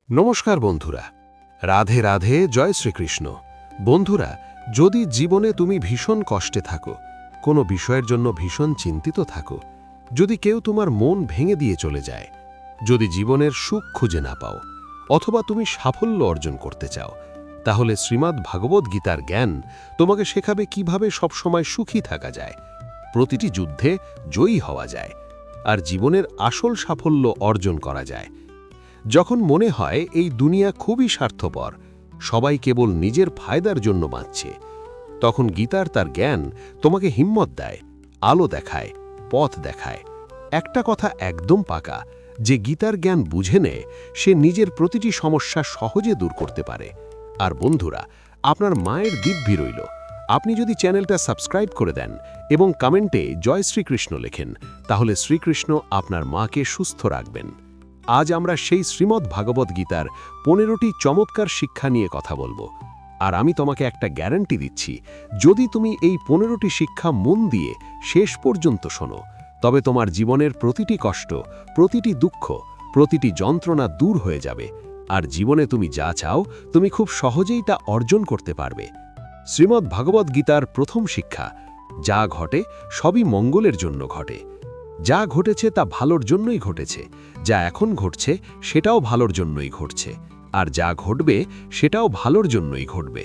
নমস্কার বন্ধুরা, রাধে রাধে, জয় শ্রীকৃষ্ণ। বন্ধুরা, যদি জীবনে তুমি ভীষণ কষ্টে থাকো, কোনো বিষয়ের জন্য ভীষণ চিন্তিত থাকো, যদি কেউ তোমার মন ভেঙে দিয়ে চলে যায়, যদি জীবনের সুখ খুঁজে না পাও, অথবা তুমি সাফল্য অর্জন করতে চাও, তাহলে শ্রীমদ্ ভাগবত গীতার জ্ঞান তোমাকে শেখাবে কিভাবে সবসময় সুখী থাকা যায়, প্রতিটি যুদ্ধে জয়ী হওয়া যায়, আর জীবনের আসল সাফল্য অর্জন করা যায়। যখন মনে হয় এই দুনিয়া খুবই স্বার্থপর, সবাই কেবল নিজের ফায়দার জন্য বাঁচছে, তখন গীতার তার জ্ঞান তোমাকে হিম্মত দেয়, আলো দেখায়, পথ দেখায়। একটা কথা একদম পাকা, যে গীতার জ্ঞান বুঝে নেয় সে নিজের প্রতিটি সমস্যা সহজে দূর করতে পারে। আর বন্ধুরা, আপনার মায়ের দিব্যি রইল, আপনি যদি চ্যানেলটা সাবস্ক্রাইব করে দেন এবং কমেন্টে জয় শ্রীকৃষ্ণ লেখেন, তাহলে শ্রীকৃষ্ণ আপনার মাকে সুস্থ রাখবেন। আজ আমরা সেই শ্রীমদ্ ভাগবত গীতার 15টি চমৎকার শিক্ষা নিয়ে কথা বলবো। আর আমি তোমাকে একটা গ্যারান্টি দিচ্ছি, যদি তুমি এই 15টি শিক্ষা মন দিয়ে শেষ পর্যন্ত শোনো, তবে তোমার জীবনের প্রতিটি কষ্ট, প্রতিটি দুঃখ, প্রতিটি যন্ত্রণা দূর হয়ে যাবে, আর জীবনে তুমি যা চাও তুমি খুব সহজেই তা অর্জন করতে পারবে। শ্রীমদ্ ভাগবত গীতার প্রথম শিক্ষা, যা ঘটে সবই মঙ্গলের জন্য ঘটে। যা ঘটেছে তা ভালোর জন্যই ঘটেছে, যা এখন ঘটছে সেটাও ভালোর জন্যই ঘটছে, আর যা ঘটবে সেটাও ভালোর জন্যই ঘটবে।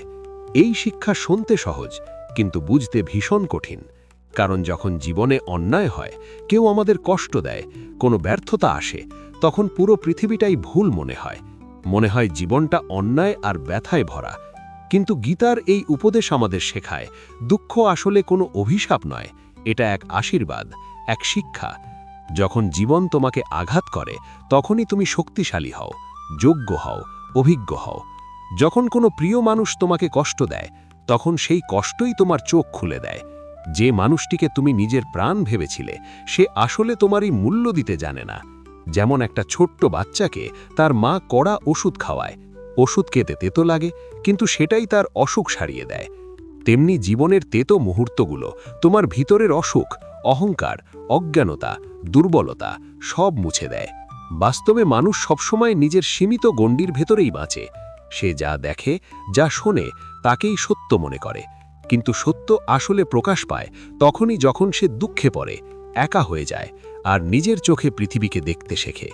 এই শিক্ষা শুনতে সহজ, কিন্তু বুঝতে ভীষণ কঠিন। কারণ যখন জীবনে অন্যায় হয়, কেউ আমাদের কষ্ট দেয়, কোনো ব্যর্থতা আসে, তখন পুরো পৃথিবীটাই ভুল মনে হয়। মনে হয় জীবনটা অন্যায় আর ব্যথায় ভরা। কিন্তু গীতার এই উপদেশ আমাদের শেখায়, দুঃখ আসলে কোনো অভিশাপ নয়, এটা এক আশীর্বাদ, এক শিক্ষা। যখন জীবন তোমাকে আঘাত করে, তখনই তুমি শক্তিশালী হও, যোগ্য হও, অভিজ্ঞ হও। যখন কোনো প্রিয় মানুষ তোমাকে কষ্ট দেয়, তখন সেই কষ্টই তোমার চোখ খুলে দেয়। যে মানুষটিকে তুমি নিজের প্রাণ ভেবেছিলে, সে আসলে তোমারই মূল্য দিতে জানে না। যেমন একটা ছোট্ট বাচ্চাকে তার মা কড়া ওষুধ খাওয়ায়, ওষুধ খেতে তেতো লাগে, কিন্তু সেটাই তার অসুখ সারিয়ে দেয়। তেমনি জীবনের তেতো মুহূর্তগুলো তোমার ভিতরের অসুখ, অহংকার, অজ্ঞানতা, দুর্বলতা সব মুছে দেয়। বাস্তবে মানুষ সবসময় নিজের সীমিত গণ্ডির ভেতরেই বাঁচে। সে যা দেখে, যা শোনে, তাকেই সত্য মনে করে। কিন্তু সত্য আসলে প্রকাশ পায় তখনই যখন সে দুঃখে পড়ে, একা হয়ে যায়, আর নিজের চোখে পৃথিবীকে দেখতে শেখে।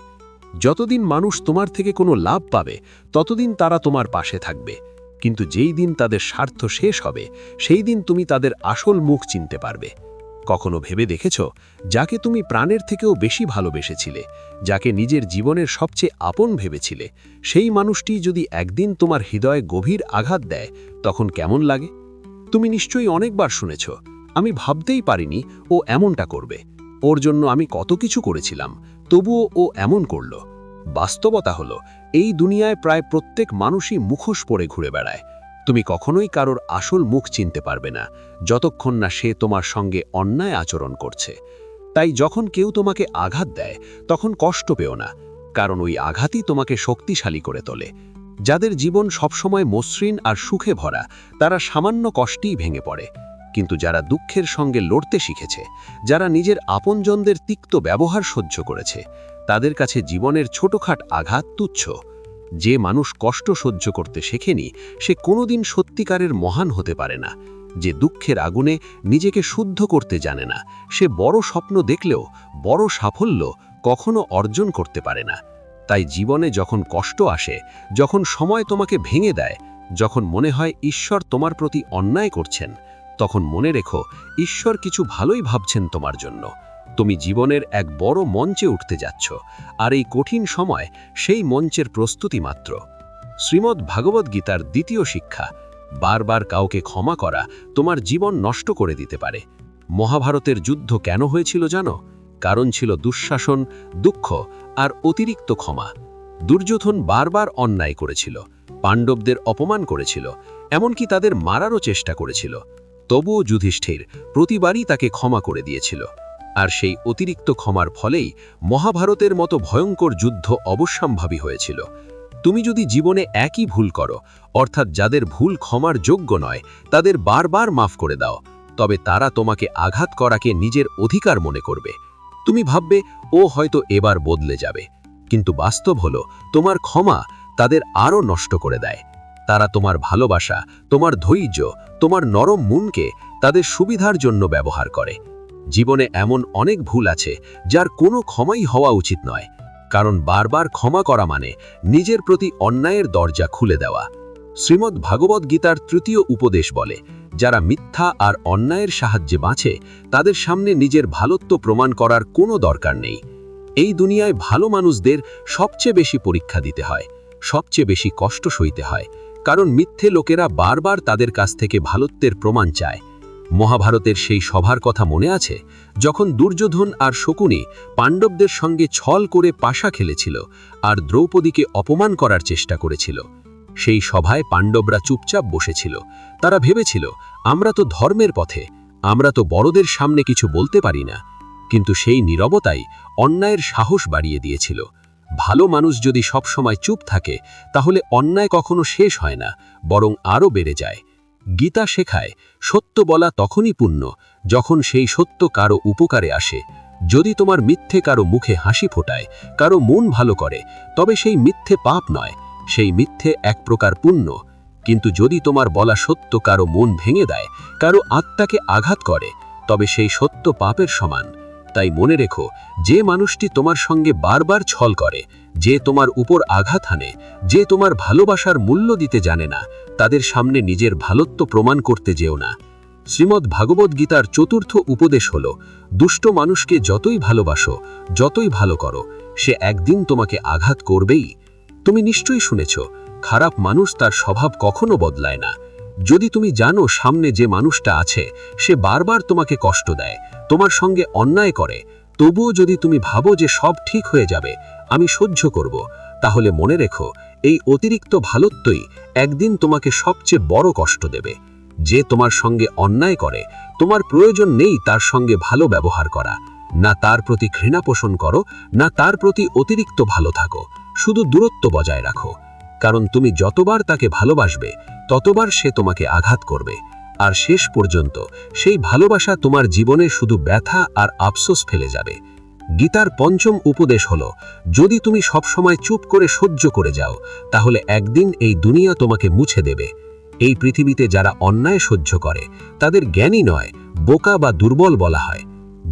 যতদিন মানুষ তোমার থেকে কোনো লাভ পাবে, ততদিন তারা তোমার পাশে থাকবে। কিন্তু যেই দিন তাদের স্বার্থ শেষ হবে, সেই দিন তুমি তাদের আসল মুখ চিনতে পারবে। কখনো ভেবে দেখেছ, যাকে তুমি প্রাণের থেকেও বেশি ভালোবেসেছিলে, যাকে নিজের জীবনের সবচেয়ে আপন ভেবেছিলে, সেই মানুষটি যদি একদিন তোমার হৃদয়ে গভীর আঘাত দেয়, তখন কেমন লাগে? তুমি নিশ্চয়ই অনেকবার শুনেছ, আমি ভাবতেই পারিনি ও এমনটা করবে, ওর জন্য আমি কত কিছু করেছিলাম, তবুও ও এমন করল। বাস্তবতা হলো, এই দুনিয়ায় প্রায় প্রত্যেক মানুষই মুখোশ পরে ঘুরে বেড়ায়। তুমি কখনোই কারোর আসল মুখ চিনতে পারবে না, যতক্ষণ না সে তোমার সঙ্গে অন্যায় আচরণ করছে। তাই যখন কেউ তোমাকে আঘাত দেয়, তখন কষ্ট পেও না, কারণ ওই আঘাতই তোমাকে শক্তিশালী করে তোলে। যাদের জীবন সবসময় মসৃণ আর সুখে ভরা, তারা সামান্য কষ্টেই ভেঙে পড়ে। কিন্তু যারা দুঃখের সঙ্গে লড়তে শিখেছে, যারা নিজের আপনজনদের তিক্ত ব্যবহার সহ্য করেছে, তাদের কাছে জীবনের ছোটখাট আঘাত তুচ্ছ। যে মানুষ কষ্ট সহ্য করতে শেখেনি, সে কোনোদিন সত্যিকারের মহান হতে পারে না। যে দুঃখের আগুনে নিজেকে শুদ্ধ করতে জানে না, সে বড় স্বপ্ন দেখলেও বড় সাফল্য কখনো অর্জন করতে পারে না। তাই জীবনে যখন কষ্ট আসে, যখন সময় তোমাকে ভেঙে দেয়, যখন মনে হয় ঈশ্বর তোমার প্রতি অন্যায় করছেন, তখন মনে রেখো, ঈশ্বর কিছু ভালোই ভাবছেন তোমার জন্য। তুমি জীবনের এক বড় মঞ্চে উঠতে যাচ্ছ, আর এই কঠিন সময় সেই মঞ্চের প্রস্তুতি মাত্র। শ্রীমদ্ ভাগবত গীতার দ্বিতীয় শিক্ষা, বারবার কাউকে ক্ষমা করা তোমার জীবন নষ্ট করে দিতে পারে। মহাভারতের যুদ্ধ কেন হয়েছিল জানো? কারণ ছিল দুঃশাসন, দুঃখ আর অতিরিক্ত ক্ষমা। দুর্যোধন বারবার অন্যায় করেছিল, পাণ্ডবদের অপমান করেছিল, এমনকি তাদের মারারও চেষ্টা করেছিল। তবুও যুধিষ্ঠির প্রতিবারই তাকে ক্ষমা করে দিয়েছিল। আর সেই অতিরিক্ত ক্ষমার ফলেই মহাভারতের মতো ভয়ঙ্কর যুদ্ধ অবশ্যম্ভাবী হয়েছিল। তুমি যদি জীবনে একই ভুল করো, অর্থাৎ যাদের ভুল ক্ষমার যোগ্য নয়, তাদের বারবার মাফ করে দাও, তবে তারা তোমাকে আঘাত করাকে নিজের অধিকার মনে করবে। তুমি ভাববে, ও হয়তো এবার বদলে যাবে। কিন্তু বাস্তব হলো, তোমার ক্ষমা তাদের আরও নষ্ট করে দেয়। তারা তোমার ভালোবাসা, তোমার ধৈর্য, তোমার নরম মনকে তাদের সুবিধার জন্য ব্যবহার করে। জীবনে এমন অনেক ভুল আছে যার কোনো ক্ষমাই হওয়া উচিত নয়, কারণ বারবার ক্ষমা করা মানে নিজের প্রতি অন্যায়ের দরজা খুলে দেওয়া। শ্রীমদ্ ভাগবত গীতার ৩য় উপদেশ বলে, যারা মিথ্যা আর অন্যায়ের সাহায্যে বাঁচে তাদের সামনে নিজের ভালোত্ব প্রমাণ করার কোনো দরকার নেই। এই দুনিয়ায় ভালো মানুষদের সবচেয়ে বেশি পরীক্ষা দিতে হয়, সবচেয়ে বেশি কষ্ট সইতে হয়, কারণ মিথ্যে লোকেরা বারবার তাদের কাছ থেকে ভালোত্বের প্রমাণ চায়। মহাভারতের সেই সভার কথা মনে আছে, যখন দুর্যোধন আর শকুনি পাণ্ডবদের সঙ্গে ছল করে পাশা খেলেছিল আর দ্রৌপদীকে অপমান করার চেষ্টা করেছিল। সেই সভায় পাণ্ডবরা চুপচাপ বসেছিল। তারা ভেবেছিল, আমরা তো ধর্মের পথে, আমরা তো বড়দের সামনে কিছু বলতে পারি না। কিন্তু সেই নীরবতাই অন্যায়ের সাহস বাড়িয়ে দিয়েছিল। ভালো মানুষ যদি সবসময় চুপ থাকে তাহলে অন্যায় কখনো শেষ হয় না, বরং আরও বেড়ে যায়। গীতা শেখায়, সত্য বলা তখনই পুণ্য যখন সেই সত্য কারো উপকারে আসে। যদি তোমার মিথ্যে কারো মুখে হাসি ফোটায়, কারো মন ভালো করে, তবে সেই মিথ্যে পাপ নয়, সেই মিথ্যে এক প্রকার পুণ্য। কিন্তু যদি তোমার বলা সত্য কারো মন ভেঙে দেয়, কারো আত্মাকে আঘাত করে, তবে সেই সত্য পাপের সমান। তাই মনে রেখো, যে মানুষটি তোমার সঙ্গে বারবার ছল করে, যে তোমার উপর আঘাত হানে, যে তোমার ভালোবাসার মূল্য দিতে জানে না, তাদের সামনে নিজের ভালোত্ব প্রমাণ করতে যেও না। শ্রীমদ্ ভাগবত গীতার ৪র্থ উপদেশ হল, দুষ্ট মানুষকে যতই ভালোবাসো, যতই ভালো করো, সে একদিন তোমাকে আঘাত করবেই। তুমি নিশ্চয়ই শুনেছ, খারাপ মানুষ তার স্বভাব কখনো বদলায় না। যদি তুমি জানো সামনে যে মানুষটা আছে সে বারবার তোমাকে কষ্ট দেয়, তোমার সঙ্গে অন্যায় করে, তবুও যদি তুমি ভাবো যে সব ঠিক হয়ে যাবে, আমি সহ্য করব, তাহলে মনে রেখো, এই অতিরিক্ত ভালোত্বই একদিন তোমাকে সবচেয়ে বড় কষ্ট দেবে। যে তোমার সঙ্গে অন্যায় করে, তোমার প্রয়োজন নেই তার সঙ্গে ভালো ব্যবহার করা, না তার প্রতি ঘৃণা পোষণ করো, না তার প্রতি অতিরিক্ত ভালো থাকো, শুধু দূরত্ব বজায় রাখো। কারণ তুমি যতবার তাকে ভালোবাসবে, ততবার সে তোমাকে আঘাত করবে, আর শেষ পর্যন্ত সেই ভালোবাসা তোমার জীবনে শুধু ব্যথা আর আফসোস ফেলে যাবে। গীতার ৫ম উপদেশ হল, যদি তুমি সবসময় চুপ করে সহ্য করে যাও, তাহলে একদিন এই দুনিয়া তোমাকে মুছে দেবে। এই পৃথিবীতে যারা অন্যায় সহ্য করে তাদের জ্ঞানী নয়, বোকা বা দুর্বল বলা হয়।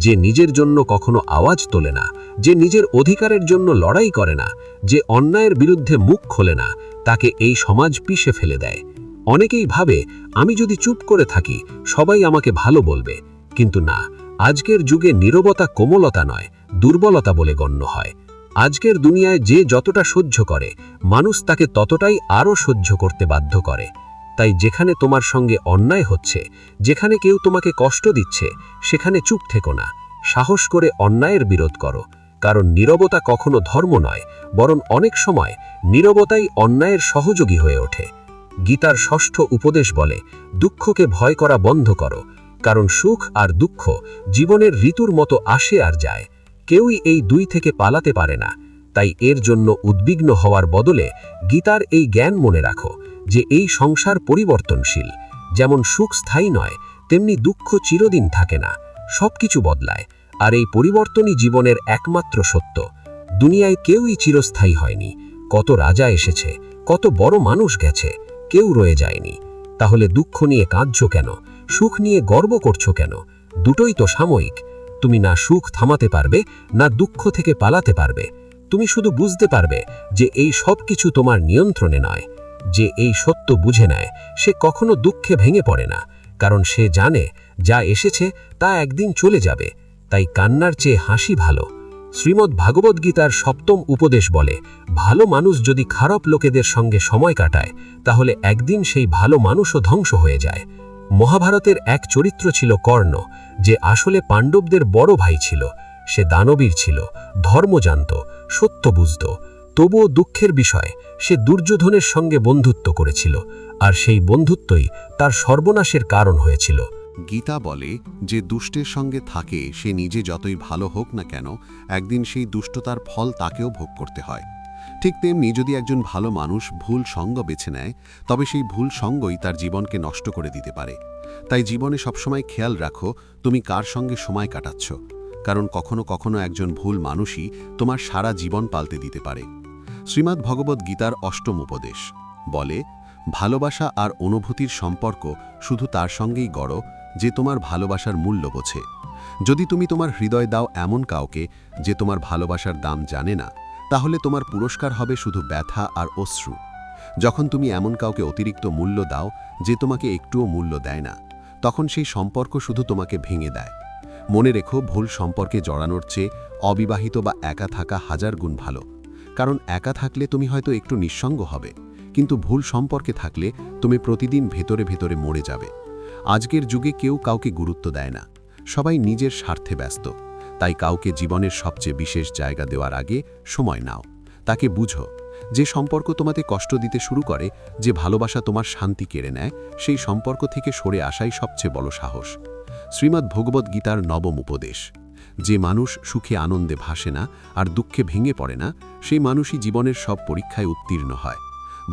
যে নিজের জন্য কখনো আওয়াজ তোলে না, যে নিজের অধিকারের জন্য লড়াই করে না, যে অন্যায়ের বিরুদ্ধে মুখ খোলে না, তাকে এই সমাজ পিষে ফেলে দেয়। অনেকেই ভাবে, আমি যদি চুপ করে থাকি সবাই আমাকে ভালো বলবে, কিন্তু না, আজকের যুগে নীরবতা কোমলতা নয়, দুর্বলতা বলে গণ্য হয়। আজকের দুনিয়ায় যে যতটা সহ্য করে, মানুষ তাকে ততটাই আরও সহ্য করতে বাধ্য করে। তাই যেখানে তোমার সঙ্গে অন্যায় হচ্ছে, যেখানে কেউ তোমাকে কষ্ট দিচ্ছে, সেখানে চুপ থেকো না, সাহস করে অন্যায়ের বিরোধ করো। কারণ নীরবতা কখনো ধর্ম নয়, বরং অনেক সময় নীরবতাই অন্যায়ের সহযোগী হয়ে ওঠে। গীতার ৬ষ্ঠ উপদেশ বলে, দুঃখকে ভয় করা বন্ধ করো, কারণ সুখ আর দুঃখ জীবনের ঋতুর মতো আসে আর যায়, কেউই এই দুই থেকে পালাতে পারে না। তাই এর জন্য উদ্বিগ্ন হওয়ার বদলে গীতার এই জ্ঞান মনে রাখো যে এই সংসার পরিবর্তনশীল। যেমন সুখ স্থায়ী নয়, তেমনি দুঃখ চিরদিন থাকে না, সবকিছু বদলায়, আর এই পরিবর্তনই জীবনের একমাত্র সত্য। দুনিয়ায় কেউই চিরস্থায়ী হয়নি, কত রাজা এসেছে, কত বড় মানুষ গেছে, কেউ রয়ে যায়নি। তাহলে দুঃখ নিয়ে কাঁদছো কেন, সুখ নিয়ে গর্ব করছো কেন? দুটোই তো সাময়িক। তুমি না সুখ থামাতে পারবে, না দুঃখ থেকে পালাতে পারবে। তুমি শুধু বুঝতে পারবে যে এই সব কিছু তোমার নিয়ন্ত্রণে নয়। যে এই সত্য বুঝে নেয় সে কখনো দুঃখে ভেঙে পড়ে না, কারণ সে জানে যা এসেছে তা একদিন চলে যাবে। তাই কান্নার চেয়ে হাসি ভালো। শ্রীমদ্ ভাগবত গীতার ৭ম উপদেশ বলে, ভালো মানুষ যদি খারাপ লোকেদের সঙ্গে সময় কাটায়, তাহলে একদিন সেই ভালো মানুষও ধ্বংস হয়ে যায়। মহাভারতের এক চরিত্র ছিল কর্ণ, যে আসলে পাণ্ডবদের বড় ভাই ছিল। সে দানবীর ছিল, ধর্ম জানত, সত্য বুঝত। তবুও দুঃখের বিষয়, সে দুর্যোধনের সঙ্গে বন্ধুত্ব করেছিল, আর সেই বন্ধুত্বই তার সর্বনাশের কারণ হয়েছিল। গীতা বলে, যে দুষ্টের সঙ্গে থাকে সে নিজে যতই ভালো হোক না কেন, একদিন সেই দুষ্টতার ফল তাকেও ভোগ করতে হয়। ঠিক তেমনি যদি একজন ভালো মানুষ ভুল সঙ্গ বেছে নেয়, তবে সেই ভুল সঙ্গই তার জীবনকে নষ্ট করে দিতে পারে। তাই জীবনে সবসময় খেয়াল রাখো তুমি কার সঙ্গে সময় কাটাচ্ছ, কারণ কখনো কখনো একজন ভুল মানুষই তোমার সারা জীবন পাল্টে দিতে পারে। শ্রীমদ্ ভগবদ্ গীতার অষ্টম উপদেশ বলে, ভালোবাসা আর অনুভূতির সম্পর্ক শুধু তার সঙ্গেই গড় যে তোমার ভালোবাসার মূল্য বোঝে। যদি তুমি তোমার হৃদয় দাও এমন কাউকে যে তোমার ভালোবাসার দাম জানে না, তাহলে তোমার পুরস্কার হবে শুধু ব্যথা আর অশ্রু। যখন তুমি এমন কাউকে অতিরিক্ত মূল্য দাও যে তোমাকে একটুও মূল্য দেয় না, তখন সেই সম্পর্ক শুধু তোমাকে ভেঙে দেয়। মনে রেখো, ভুল সম্পর্কে জড়ানোর চেয়ে অবিবাহিত বা একা থাকা হাজার গুণ ভালো। কারণ একা থাকলে তুমি হয়তো একটু নিঃসঙ্গ হবে, কিন্তু ভুল সম্পর্কে থাকলে তুমি প্রতিদিন ভেতরে ভেতরে মরে যাবে। আজকের যুগে কেউ কাউকে গুরুত্ব দেয় না, সবাই নিজের স্বার্থে ব্যস্ত। তাই কাউকে জীবনের সবচেয়ে বিশেষ জায়গা দেওয়ার আগে সময় নাও, তাকে বুঝো। যে সম্পর্ক তোমাকে কষ্ট দিতে শুরু করে, যে ভালোবাসা তোমার শান্তি কেড়ে নেয়, সেই সম্পর্ক থেকে সরে আসাই সবচেয়ে বড় সাহস। শ্রীমদ্ ভগবদ্ গীতার নবম উপদেশ, যে মানুষ সুখে আনন্দে ভাসে না আর দুঃখে ভেঙে পড়ে না, সেই মানুষই জীবনের সব পরীক্ষায় উত্তীর্ণ হয়।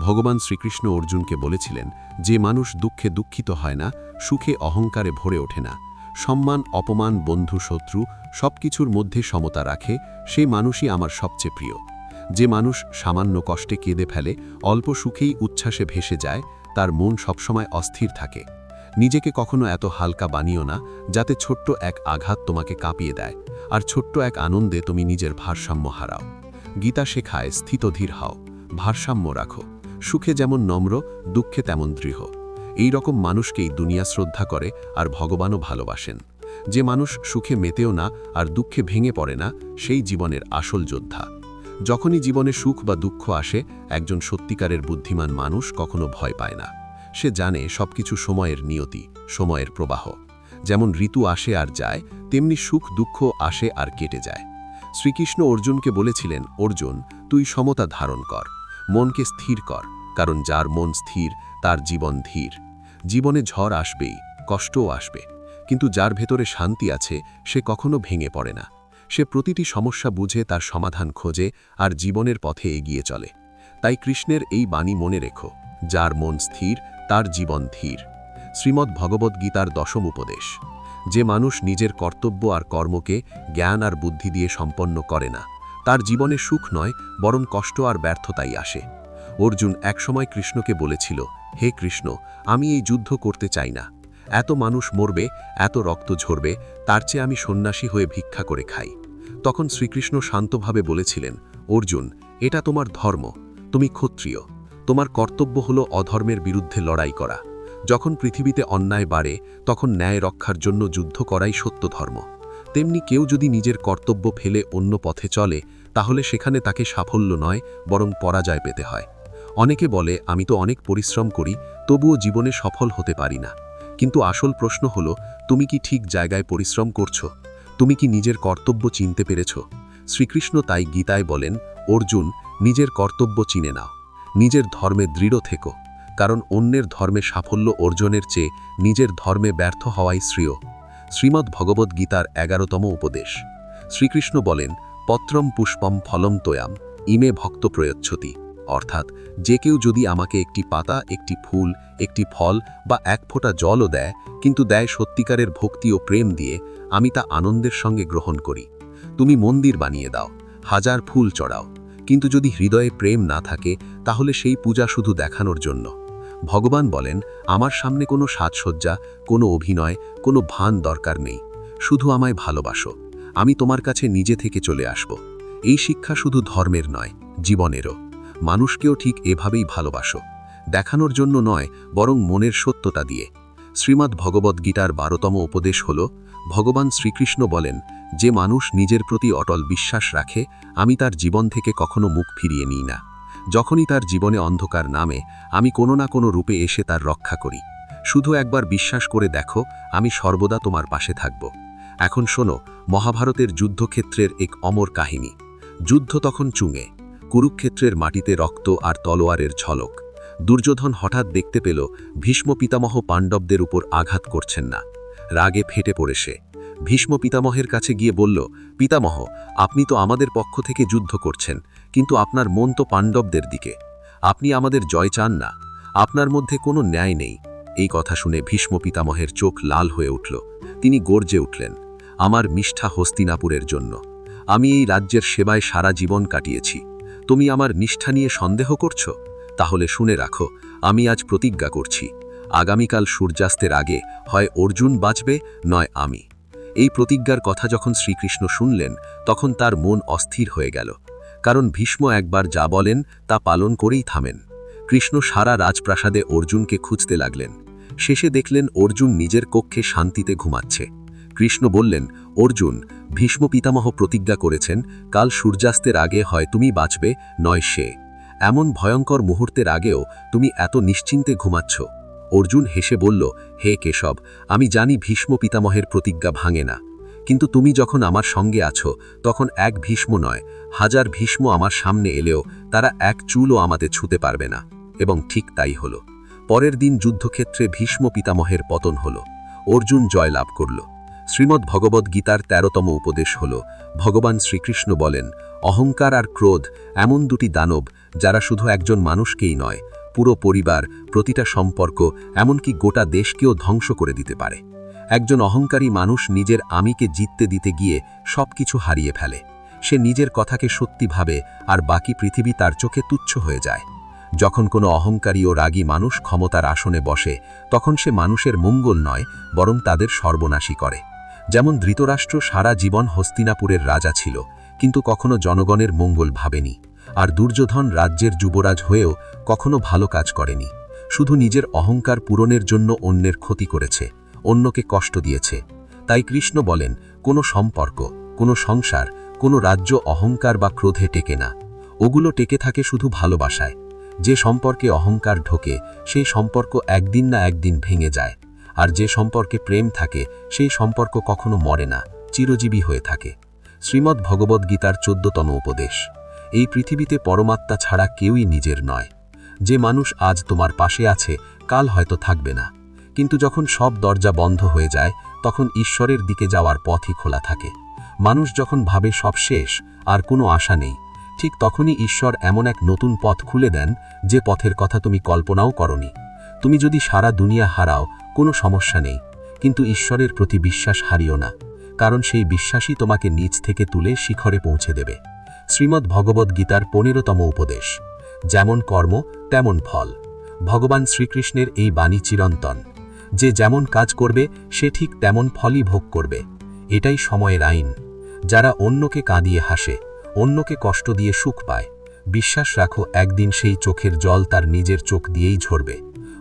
ভগবান শ্রীকৃষ্ণ অর্জুনকে বলেছিলেন, যে মানুষ দুঃখে দুঃখিত হয় না, সুখে অহংকারে ভরে ওঠে না, সম্মান অপমান বন্ধু শত্রু সবকিছুর মধ্যে সমতা রাখে, সেই মানুষই আমার সবচেয়ে প্রিয়। যে মানুষ সামান্য কষ্টে কেঁদে ফেলে, অল্প সুখেই উচ্ছ্বাসে ভেসে যায়, তার মন সবসময় অস্থির থাকে। নিজেকে কখনো এত হালকা বানিও না যাতে ছোট্ট এক আঘাত তোমাকে কাঁপিয়ে দেয়, আর ছোট্ট এক আনন্দে তুমি নিজের ভারসাম্য হারাও। গীতা শেখায়, স্থিতধীর হও, ভারসাম্য রাখো। সুখে যেমন নম্র, দুঃখে তেমন দৃঢ়। এই রকম মানুষকেই দুনিয়া শ্রদ্ধা করে আর ভগবানও ভালোবাসেন। যে মানুষ সুখে মেতেও না আর দুঃখে ভেঙে পড়ে না, সেই জীবনের আসল যোদ্ধা। যখনই জীবনে সুখ বা দুঃখ আসে, একজন সত্যিকারের বুদ্ধিমান মানুষ কখনো ভয় পায় না। সে জানে সবকিছু সময়ের নিয়তি, সময়ের প্রবাহ। যেমন ঋতু আসে আর যায়, তেমনি সুখ দুঃখ আসে আর কেটে যায়। শ্রীকৃষ্ণ অর্জুনকে বলেছিলেন, অর্জুন, তুই সমতা ধারণ কর, মনকে স্থির কর, কারণ যার মন স্থির তার জীবন ধীর। জীবনে ঝড় আসবেই, কষ্টও আসবে, কিন্তু যার ভেতরে শান্তি আছে সে কখনো ভেঙে পড়ে না। সে প্রতিটি সমস্যা বুঝে তার সমাধান খোঁজে আর জীবনের পথে এগিয়ে চলে। তাই কৃষ্ণের এই বাণী মনে রেখো, যার মন স্থির তার জীবন ধীর। শ্রীমদ্ ভগবদ্ গীতার দশম উপদেশ, যে মানুষ নিজের কর্তব্য আর কর্মকে জ্ঞান আর বুদ্ধি দিয়ে সম্পন্ন করে না, তার জীবনে সুখ নয় বরং কষ্ট আর ব্যর্থতাই আসে। অর্জুন একসময় কৃষ্ণকে বলেছিল, হে কৃষ্ণ, আমি এই যুদ্ধ করতে চাই না। এত মানুষ মরবে, এত রক্ত ঝরবে, তার চেয়ে আমি সন্ন্যাসী হয়ে ভিক্ষা করে খাই। তখন শ্রীকৃষ্ণ শান্তভাবে বলেছিলেন, অর্জুন, এটা তোমার ধর্ম, তুমি ক্ষত্রিয়, তোমার কর্তব্য হলো অধর্মের বিরুদ্ধে লড়াই করা। যখন পৃথিবীতে অন্যায় বাড়ে, তখন ন্যায় রক্ষার জন্য যুদ্ধ করাই সত্য ধর্ম। তেমনি কেউ যদি নিজের কর্তব্য ফেলে অন্য পথে চলে, তাহলে সেখানে তাকে সাফল্য নয় বরং পরাজয় পেতে হয়। অনেকে বলে, আমি তো অনেক পরিশ্রম করি, তবুও জীবনে সফল হতে পারি না। কিন্তু আসল প্রশ্ন হলো, তুমি কি ঠিক জায়গায় পরিশ্রম করছো? তুমি কি নিজের কর্তব্য চিনতে পেরেছ? শ্রীকৃষ্ণ তাই গীতায় বলেন, অর্জুন, নিজের কর্তব্য চিনে নাও, নিজের ধর্মে দৃঢ় থেকো, কারণ অন্যের ধর্মে সাফল্য অর্জনের চেয়ে নিজের ধর্মে ব্যর্থ হওয়াই শ্রেয়। শ্রীমদ্ ভগবদ্ গীতার 11তম উপদেশ, শ্রীকৃষ্ণ বলেন, পত্রম পুষ্পম ফলম তোয়াম ইমে ভক্ত প্রয়চ্ছতি, অর্থাৎ যে কেউ যদি আমাকে একটি পাতা, একটি ফুল, একটি ফল বা এক ফোঁটা জলও দেয়, কিন্তু দেয় সত্যিকারের ভক্তি ও প্রেম দিয়ে, আমি তা আনন্দের সঙ্গে গ্রহণ করি। তুমি মন্দির বানিয়ে দাও, হাজার ফুল চড়াও, কিন্তু যদি হৃদয়ে প্রেম না থাকে, তাহলে সেই পূজা শুধু দেখানোর জন্য। ভগবান বলেন, আমার সামনে কোনো সাজসজ্জা, কোনো অভিনয়, কোনো ভান দরকার নেই, শুধু আমায় ভালোবাসো, আমি তোমার কাছে নিজে থেকে চলে আসব। এই শিক্ষা শুধু ধর্মের নয়, জীবনেরও। মানুষকেও ঠিক এভাবেই ভালোবাসো, দেখানোর জন্য নয় বরং মনের সত্যতা দিয়ে। শ্রীমদ্ ভগবদ্ গীতার 12তম উপদেশ হল, ভগবান শ্রীকৃষ্ণ বলেন, যে মানুষ নিজের প্রতি অটল বিশ্বাস রাখে, আমি তার জীবন থেকে কখনো মুখ ফিরিয়ে নিই না। যখনই তার জীবনে অন্ধকার নামে, আমি কোনো না কোনো রূপে এসে তার রক্ষা করি। শুধু একবার বিশ্বাস করে দেখো, আমি সর্বদা তোমার পাশে থাকব। এখন শোনো মহাভারতের যুদ্ধক্ষেত্রের এক অমর কাহিনী। যুদ্ধ তখন চুঙে, কুরুক্ষেত্রের মাটিতে রক্ত আর তলোয়ারের ঝলক। দুর্যোধন হঠাৎ দেখতে পেল ভীষ্ম পিতামহ পাণ্ডবদের উপর আঘাত করছেন না। রাগে ফেটে পড়ে সে ভীষ্ম পিতামহের কাছে গিয়ে বলল, পিতামহ, আপনি তো আমাদের পক্ষ থেকে যুদ্ধ করছেন, কিন্তু আপনার মন তো পাণ্ডবদের দিকে। আপনি আমাদের জয় চান না, আপনার মধ্যে কোনো ন্যায় নেই। এই কথা শুনে ভীষ্ম পিতামহের চোখ লাল হয়ে উঠল। তিনি গর্জে উঠলেন, আমার মিষ্ঠা হস্তিনাপুরের জন্য। আমি এই রাজ্যের সেবায় সারা জীবন কাটিয়েছি, তুমি আমার নিষ্ঠা নিয়ে সন্দেহ করছো? তাহলে শুনে রাখো, আমি আজ প্রতিজ্ঞা করছি, আগামীকাল সূর্যাস্তের আগে হয় অর্জুন বাঁচবে, নয় আমি। এই প্রতিজ্ঞার কথা যখন শ্রীকৃষ্ণ শুনলেন, তখন তার মন অস্থির হয়ে গেল, কারণ ভীষ্ম একবার যা বলেন তা পালন করেই থামেন। কৃষ্ণ সারা রাজপ্রাসাদে অর্জুনকে খুঁজতে লাগলেন। শেষে দেখলেন অর্জুন নিজের কক্ষে শান্তিতে ঘুমাচ্ছে। কৃষ্ণ বললেন, অর্জুন, ভীষ্ম পিতামহ প্রতিজ্ঞা করেছেন, কাল সূর্যাস্তের আগে হয় তুমি বাঁচবে, নয় সে। এমন ভয়ঙ্কর মুহূর্তের আগেও তুমি এত নিশ্চিন্তে ঘুমাচ্ছ। অর্জুন হেসে বলল, হে কেশব, আমি জানি ভীষ্ম পিতামহের প্রতিজ্ঞা ভাঙে না, কিন্তু তুমি যখন আমার সঙ্গে আছো তখন এক ভীষ্ম নয়, হাজার ভীষ্ম আমার সামনে এলেও তারা এক চুলও আমাদের ছুঁতে পারবে না। এবং ঠিক তাই হল। পরের দিন যুদ্ধক্ষেত্রে ভীষ্ম পিতামহের পতন হল, অর্জুন জয়লাভ করল। শ্রীমদ্ ভগবদ্ গীতার ১৩তম উপদেশ হল, ভগবান শ্রীকৃষ্ণ বলেন, অহংকার আর ক্রোধ এমন দুটি দানব যারা শুধু একজন মানুষকেই নয়, পুরো পরিবার, প্রতিটা সম্পর্ক, এমনকি গোটা দেশকেও ধ্বংস করে দিতে পারে। একজন অহংকারী মানুষ নিজের আমিকে জিততে দিতে গিয়ে সবকিছু হারিয়ে ফেলে। সে নিজের কথাকে সত্যি ভাবে, আর বাকি পৃথিবী তার চোখে তুচ্ছ হয়ে যায়। যখন কোনো অহংকারী ও রাগী মানুষ ক্ষমতার আসনে বসে, তখন সে মানুষের মঙ্গল নয়, বরং তাদের সর্বনাশী করে। যেমন ধৃতরাষ্ট্র সারা জীবন হস্তিনাপুরের রাজা ছিল, কিন্তু কখনো জনগণের মঙ্গল ভাবেনি। আর দুর্যোধন রাজ্যের যুবরাজ হয়েও কখনো ভালো কাজ করেনি, শুধু নিজের অহংকার পূরণের জন্য অন্যের ক্ষতি করেছে, অন্যকে কষ্ট দিয়েছে। তাই কৃষ্ণ বলেন, কোনো সম্পর্ক, কোনো সংসার, কোনো রাজ্য অহংকার বা ক্রোধে টেকে না। ওগুলো টেকে থাকে শুধু ভালোবাসায়। যে সম্পর্কে অহংকার ঢোকে, সেই সম্পর্ক একদিন না একদিন ভেঙে যায়। আর যে সম্পর্কে প্রেম থাকে, সেই সম্পর্ক কখনো মরে না, চিরজীবী হয়ে থাকে। শ্রীমদ্ ভগবদ্ গীতার ১৪তম উপদেশ। এই পৃথিবীতে পরমাত্মা ছাড়া কেউই নিজের নয়। যে মানুষ আজ তোমার পাশে আছে, কাল হয়তো থাকবে না, কিন্তু যখন সব দরজা বন্ধ হয়ে যায়, তখন ঈশ্বরের দিকে যাওয়ার পথই খোলা থাকে। মানুষ যখন ভাবে সব শেষ, আর কোনো আশা নেই, ঠিক তখনই ঈশ্বর এমন এক নতুন পথ খুলে দেন, যে পথের কথা তুমি কল্পনাও করনি। তুমি যদি সারা দুনিয়া হারাও, কোনো সমস্যা নেই, কিন্তু ঈশ্বরের প্রতি বিশ্বাস হারিও না, কারণ সেই বিশ্বাসই তোমাকে নিচ থেকে তুলে শিখরে পৌঁছে দেবে। শ্রীমদ্ ভগবদ্ গীতার ১৫তম উপদেশ। যেমন কর্ম, তেমন ফল। ভগবান শ্রীকৃষ্ণের এই বাণী চিরন্তন। যে যেমন কাজ করবে, সে ঠিক তেমন ফলই ভোগ করবে। এটাই সময়ের আইন। যারা অন্যকে কাঁদিয়ে হাসে, অন্যকে কষ্ট দিয়ে সুখ পায়, বিশ্বাস রাখো একদিন সেই চোখের জল তার নিজের চোখ দিয়েই ঝরবে।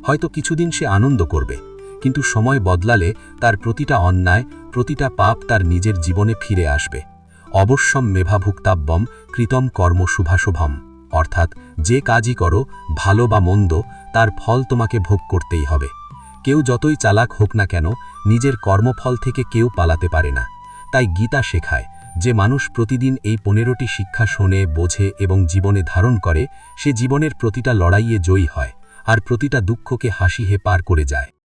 হয়তো কিছুদিন সে আনন্দ করবে, কিন্তু সময় বদলালে তার প্রতিটা অন্যায়, প্রতিটা পাপ তার নিজের জীবনে ফিরে আসবে। অবশ্যম মেভাভুক্তাব্যম কৃতম কর্ম শুভাশুভম, অর্থাৎ যে কাজই করো, ভালো বা মন্দ, তার ফল তোমাকে ভোগ করতেই হবে। কেউ যতই চালাক হোক না কেন, নিজের কর্মফল থেকে কেউ পালাতে পারে না। তাই গীতা শেখায়, যে মানুষ প্রতিদিন এই ১৫টি শিক্ষা শোনে, বোঝে এবং জীবনে ধারণ করে, সে জীবনের প্রতিটা লড়াইয়ে জয়ী হয়, আর প্রতিটা দুঃখকে হাসি হে পার করে যায়।